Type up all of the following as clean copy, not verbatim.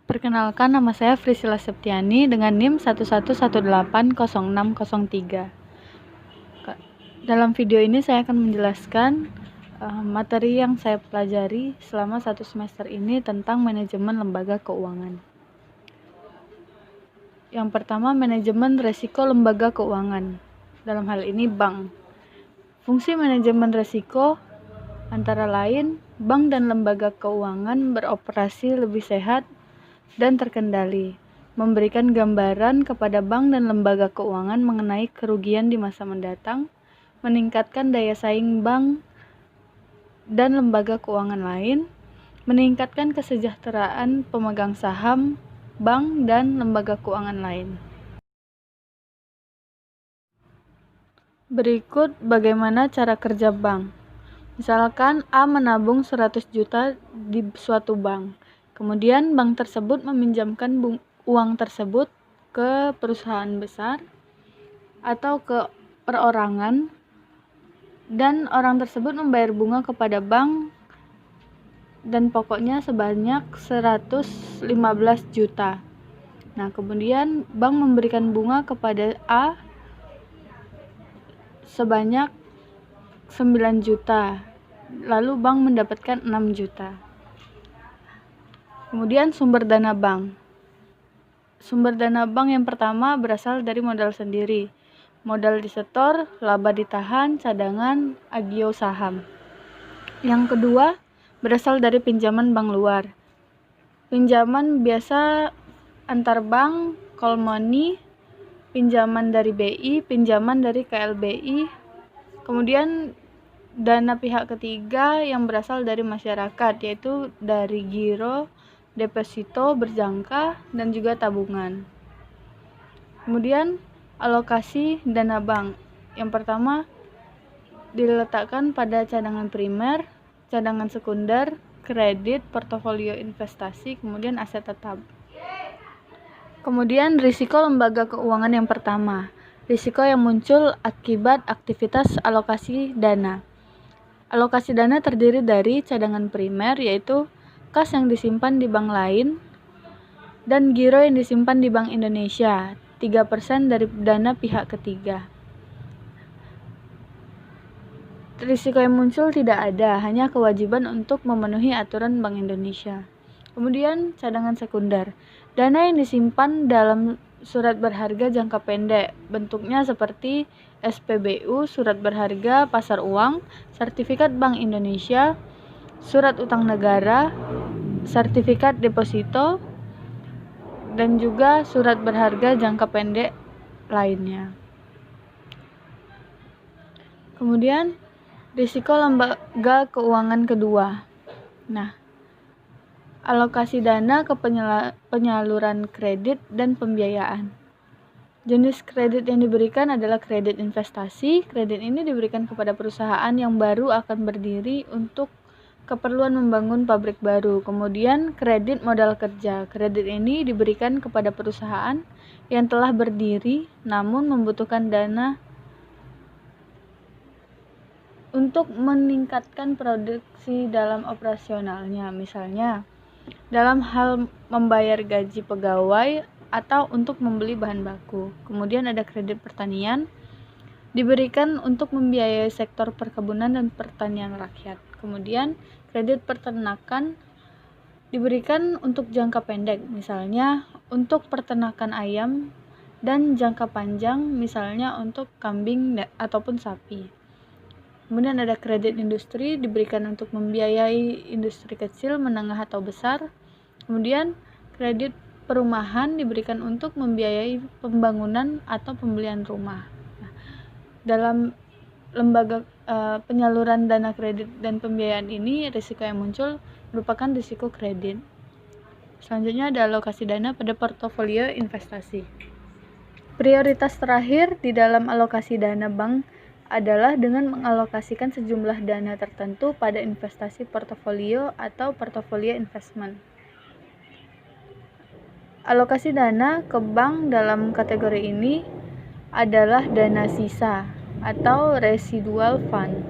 Perkenalkan, nama saya Priscilla Septiani dengan NIM 11180603. Dalam video ini saya akan menjelaskan materi yang saya pelajari selama 1 semester ini tentang manajemen lembaga keuangan. Yang pertama, manajemen resiko lembaga keuangan. Dalam hal ini bank. Fungsi manajemen resiko antara lain, bank dan lembaga keuangan beroperasi lebih sehat dan terkendali, memberikan gambaran kepada bank dan lembaga keuangan mengenai kerugian di masa mendatang, meningkatkan daya saing bank dan lembaga keuangan lain, meningkatkan kesejahteraan pemegang saham, bank, dan lembaga keuangan lain. Berikut bagaimana cara kerja bank. Misalkan A menabung 100 juta di suatu bank. Kemudian bank tersebut meminjamkan uang tersebut ke perusahaan besar atau ke perorangan, dan orang tersebut membayar bunga kepada bank dan pokoknya sebanyak 115 juta. Nah, kemudian bank memberikan bunga kepada A sebanyak 9 juta. Lalu bank mendapatkan 6 juta. Kemudian sumber dana bank. Sumber dana bank yang pertama berasal dari modal sendiri. Modal disetor, laba ditahan, cadangan, agio saham. Yang kedua berasal dari pinjaman bank luar. Pinjaman biasa antar bank, call money, pinjaman dari BI, pinjaman dari KLBI. Kemudian dana pihak ketiga yang berasal dari masyarakat, yaitu dari giro, deposito, berjangka, dan juga tabungan. Kemudian alokasi dana bank. Yang pertama diletakkan pada cadangan primer, cadangan sekunder, kredit, portofolio investasi, kemudian aset tetap. Kemudian risiko lembaga keuangan yang pertama. Risiko yang muncul akibat aktivitas alokasi dana. Alokasi dana terdiri dari cadangan primer, yaitu kas yang disimpan di bank lain, dan giro yang disimpan di Bank Indonesia, 3% dari dana pihak ketiga. Risiko yang muncul tidak ada, hanya kewajiban untuk memenuhi aturan Bank Indonesia. Kemudian cadangan sekunder. Dana yang disimpan dalam surat berharga jangka pendek, bentuknya seperti SPBU, surat berharga pasar uang, sertifikat Bank Indonesia, surat utang negara, sertifikat deposito, dan juga surat berharga jangka pendek lainnya. Kemudian risiko lembaga keuangan kedua. Nah, alokasi dana ke penyaluran kredit dan pembiayaan. Jenis kredit yang diberikan adalah kredit investasi. Kredit ini diberikan kepada perusahaan yang baru akan berdiri untuk keperluan membangun pabrik baru. Kemudian kredit modal kerja. Kredit ini diberikan kepada perusahaan yang telah berdiri namun membutuhkan dana untuk meningkatkan produksi dalam operasionalnya, misalnya dalam hal membayar gaji pegawai atau untuk membeli bahan baku. Kemudian ada kredit pertanian, diberikan untuk membiayai sektor perkebunan dan pertanian rakyat. Kemudian kredit peternakan diberikan untuk jangka pendek, misalnya untuk peternakan ayam, dan jangka panjang, misalnya untuk kambing ataupun sapi. Kemudian ada kredit industri, diberikan untuk membiayai industri kecil, menengah, atau besar. Kemudian kredit perumahan diberikan untuk membiayai pembangunan atau pembelian rumah. Nah, dalam lembaga penyaluran dana kredit dan pembiayaan ini, risiko yang muncul merupakan risiko kredit. Selanjutnya ada alokasi dana pada portofolio investasi. Prioritas terakhir di dalam alokasi dana bank adalah dengan mengalokasikan sejumlah dana tertentu pada investasi portofolio atau portofolio investment. Alokasi dana ke bank dalam kategori ini adalah dana sisa atau residual fund.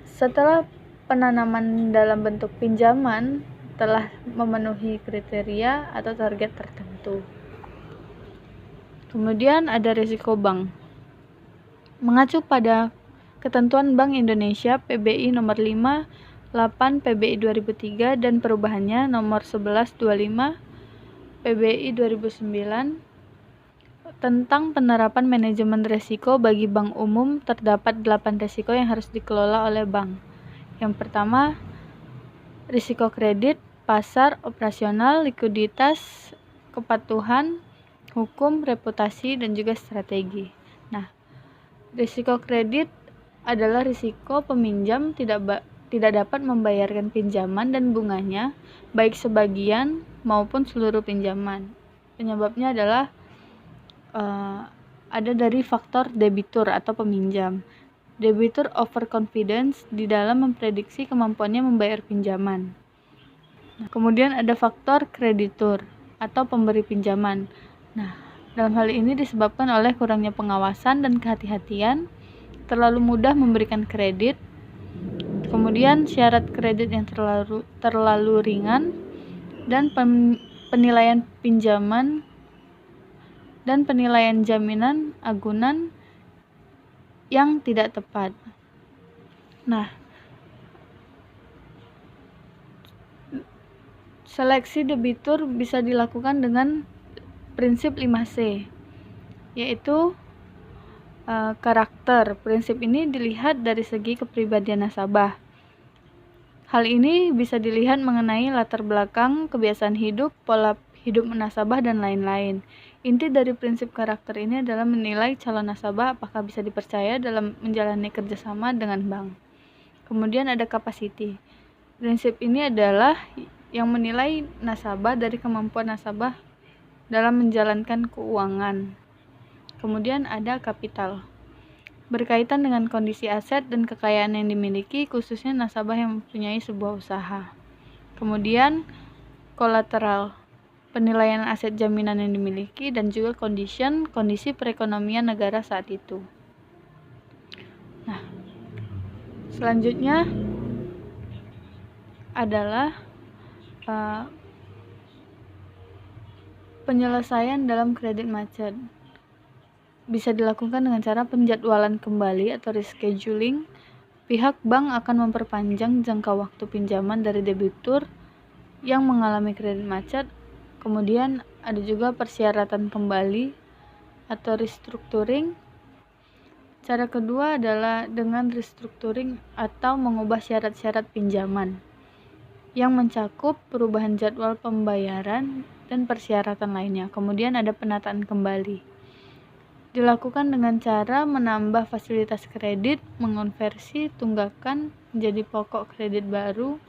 Setelah penanaman dalam bentuk pinjaman setelah memenuhi kriteria atau target tertentu. Kemudian ada risiko bank. Mengacu pada ketentuan Bank Indonesia PBI nomor 58 PBI 2003 dan perubahannya nomor 1125 PBI 2009 tentang penerapan manajemen risiko bagi bank umum, terdapat 8 risiko yang harus dikelola oleh bank. Yang pertama, risiko kredit, pasar, operasional, likuiditas, kepatuhan, hukum, reputasi, dan juga strategi. Nah, risiko kredit adalah risiko peminjam tidak dapat membayarkan pinjaman dan bunganya, baik sebagian maupun seluruh pinjaman. Penyebabnya adalah ada dari faktor debitur atau peminjam. Debitur overconfidence di dalam memprediksi kemampuannya membayar pinjaman. Nah, kemudian ada faktor kreditur atau pemberi pinjaman. Nah, dalam hal ini disebabkan oleh kurangnya pengawasan dan kehati-hatian, terlalu mudah memberikan kredit, kemudian syarat kredit yang terlalu ringan, dan penilaian pinjaman dan penilaian jaminan agunan yang tidak tepat. Nah, seleksi debitur bisa dilakukan dengan prinsip 5C, yaitu karakter. Prinsip ini dilihat dari segi kepribadian nasabah. Hal ini bisa dilihat mengenai latar belakang, kebiasaan hidup, pola hidup nasabah, dan lain-lain. Inti dari prinsip karakter ini adalah menilai calon nasabah apakah bisa dipercaya dalam menjalani kerjasama dengan bank. Kemudian ada capacity. Prinsip ini adalah yang menilai nasabah dari kemampuan nasabah dalam menjalankan keuangan. Kemudian ada kapital. Berkaitan dengan kondisi aset dan kekayaan yang dimiliki, khususnya nasabah yang mempunyai sebuah usaha. Kemudian kolateral. Penilaian aset jaminan yang dimiliki dan juga kondisi perekonomian negara saat itu. Nah, selanjutnya adalah penyelesaian dalam kredit macet. Bisa dilakukan dengan cara penjadwalan kembali atau rescheduling. Pihak bank akan memperpanjang jangka waktu pinjaman dari debitur yang mengalami kredit macet. Kemudian ada juga persyaratan kembali atau restructuring. Cara kedua adalah dengan restructuring atau mengubah syarat-syarat pinjaman yang mencakup perubahan jadwal pembayaran dan persyaratan lainnya. Kemudian ada penataan kembali. Dilakukan dengan cara menambah fasilitas kredit, mengonversi tunggakan menjadi pokok kredit baru,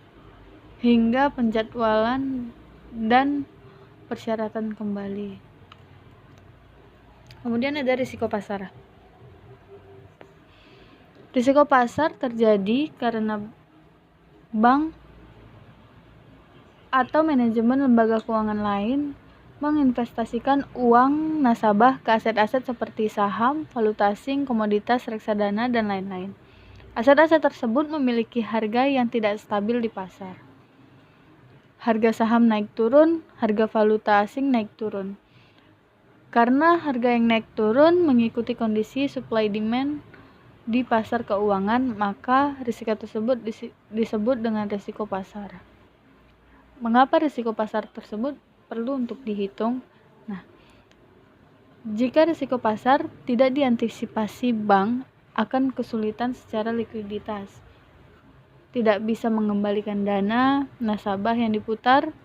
hingga penjadwalan dan persyaratan kembali. Kemudian ada risiko pasar. Risiko pasar terjadi karena bank atau manajemen lembaga keuangan lain menginvestasikan uang nasabah ke aset-aset seperti saham, valuta asing, komoditas, reksadana, dan lain-lain. Aset-aset tersebut memiliki harga yang tidak stabil di pasar. Harga saham naik turun, harga valuta asing naik turun. Karena harga yang naik turun mengikuti kondisi supply demand di pasar keuangan, maka risiko tersebut disebut dengan risiko pasar. Mengapa risiko pasar tersebut perlu untuk dihitung? Nah, jika risiko pasar tidak diantisipasi, bank akan kesulitan secara likuiditas, tidak bisa mengembalikan dana nasabah yang diputar,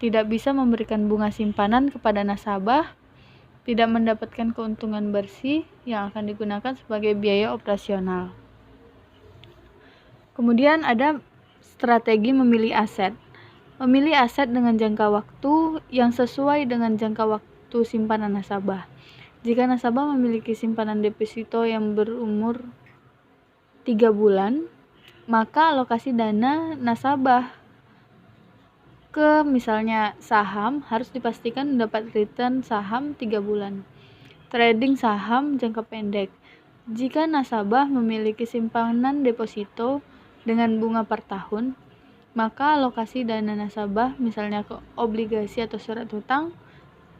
tidak bisa memberikan bunga simpanan kepada nasabah, tidak mendapatkan keuntungan bersih yang akan digunakan sebagai biaya operasional. Kemudian ada strategi memilih aset. Memilih aset dengan jangka waktu yang sesuai dengan jangka waktu simpanan nasabah. Jika nasabah memiliki simpanan deposito yang berumur 3 bulan, maka alokasi dana nasabah ke misalnya saham harus dipastikan mendapat return saham 3 bulan. Trading saham jangka pendek. Jika nasabah memiliki simpanan deposito dengan bunga per tahun, maka alokasi dana nasabah, misalnya ke obligasi atau surat hutang,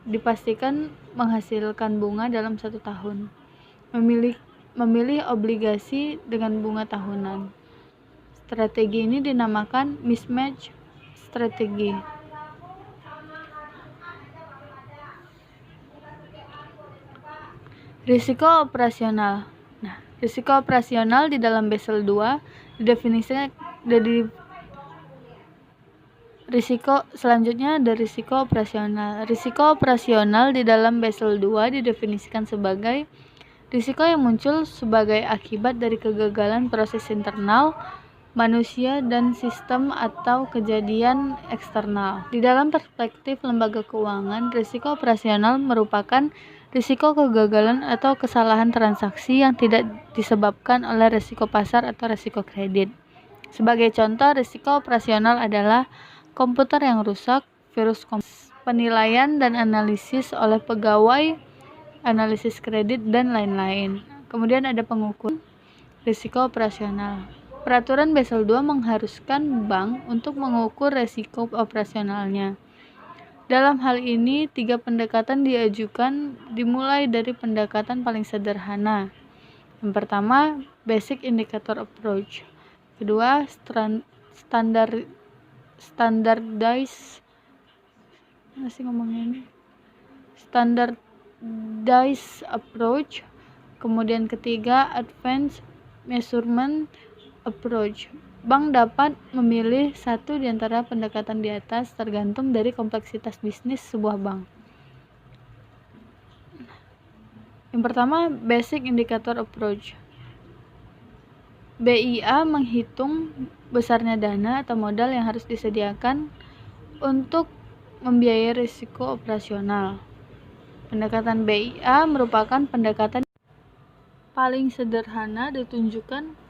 dipastikan menghasilkan bunga dalam 1 tahun. Memilih obligasi dengan bunga tahunan. Strategi ini dinamakan mismatch strategi. Risiko operasional. Nah, risiko operasional di dalam Basel II didefinisikan risiko selanjutnya ada risiko operasional. Risiko operasional di dalam Basel II didefinisikan sebagai risiko yang muncul sebagai akibat dari kegagalan proses internal manusia dan sistem atau kejadian eksternal. Di dalam perspektif lembaga keuangan, risiko operasional merupakan risiko kegagalan atau kesalahan transaksi yang tidak disebabkan oleh risiko pasar atau risiko kredit. Sebagai contoh, risiko operasional adalah komputer yang rusak, virus penilaian dan analisis oleh pegawai, analisis kredit, dan lain-lain. Kemudian ada pengukuran risiko operasional. Peraturan Basel II mengharuskan bank untuk mengukur risiko operasionalnya. Dalam hal ini, 3 pendekatan diajukan dimulai dari pendekatan paling sederhana. Yang pertama, basic indicator approach. Kedua, standardized approach. Kemudian ketiga, advanced measurement approach. Bank dapat memilih satu di antara pendekatan di atas tergantung dari kompleksitas bisnis sebuah bank. Yang pertama, basic indicator approach. BIA menghitung besarnya dana atau modal yang harus disediakan untuk membiayai risiko operasional. Pendekatan BIA merupakan pendekatan paling sederhana ditunjukkan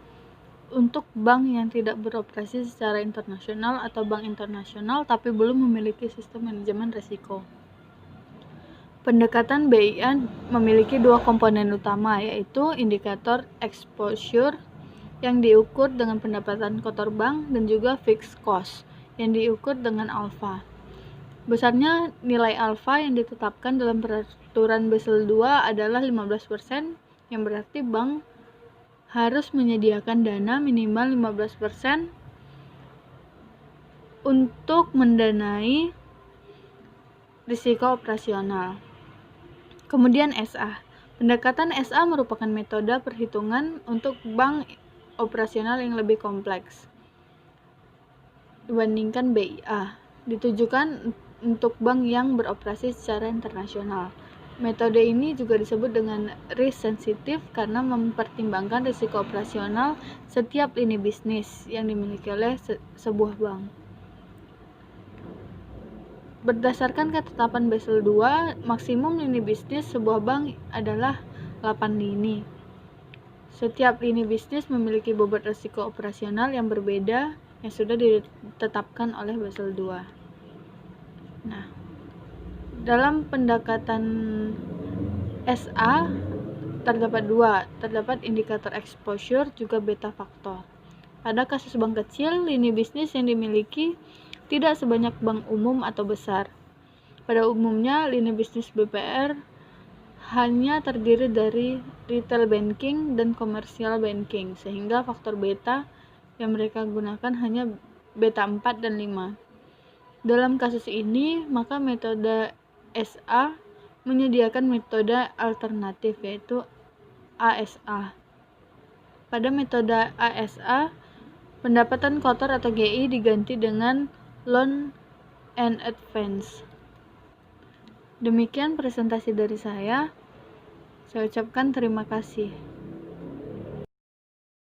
untuk bank yang tidak beroperasi secara internasional atau bank internasional tapi belum memiliki sistem manajemen risiko. Pendekatan BIA memiliki 2 komponen utama, yaitu indikator exposure yang diukur dengan pendapatan kotor bank dan juga fixed cost yang diukur dengan alfa. Besarnya nilai alfa yang ditetapkan dalam peraturan Basel II adalah 15%, yang berarti bank harus menyediakan dana minimal 15% untuk mendanai risiko operasional. Kemudian SA. Pendekatan SA merupakan metode perhitungan untuk bank operasional yang lebih kompleks dibandingkan BIA. Ditujukan untuk bank yang beroperasi secara internasional. Metode ini juga disebut dengan risk sensitif karena mempertimbangkan risiko operasional setiap lini bisnis yang dimiliki oleh sebuah bank. Berdasarkan ketetapan Basel II, maksimum lini bisnis sebuah bank adalah 8 lini. Setiap lini bisnis memiliki bobot risiko operasional yang berbeda yang sudah ditetapkan oleh Basel II. Nah, dalam pendekatan SA terdapat indikator exposure juga beta faktor. Pada kasus bank kecil, lini bisnis yang dimiliki tidak sebanyak bank umum atau besar. Pada umumnya, lini bisnis BPR hanya terdiri dari retail banking dan commercial banking, sehingga faktor beta yang mereka gunakan hanya beta 4 dan 5. Dalam kasus ini, maka metode SA menyediakan metode alternatif, yaitu ASA. Pada metode ASA, pendapatan kotor atau GI diganti dengan loan and advance. Demikian presentasi dari saya. Saya ucapkan terima kasih.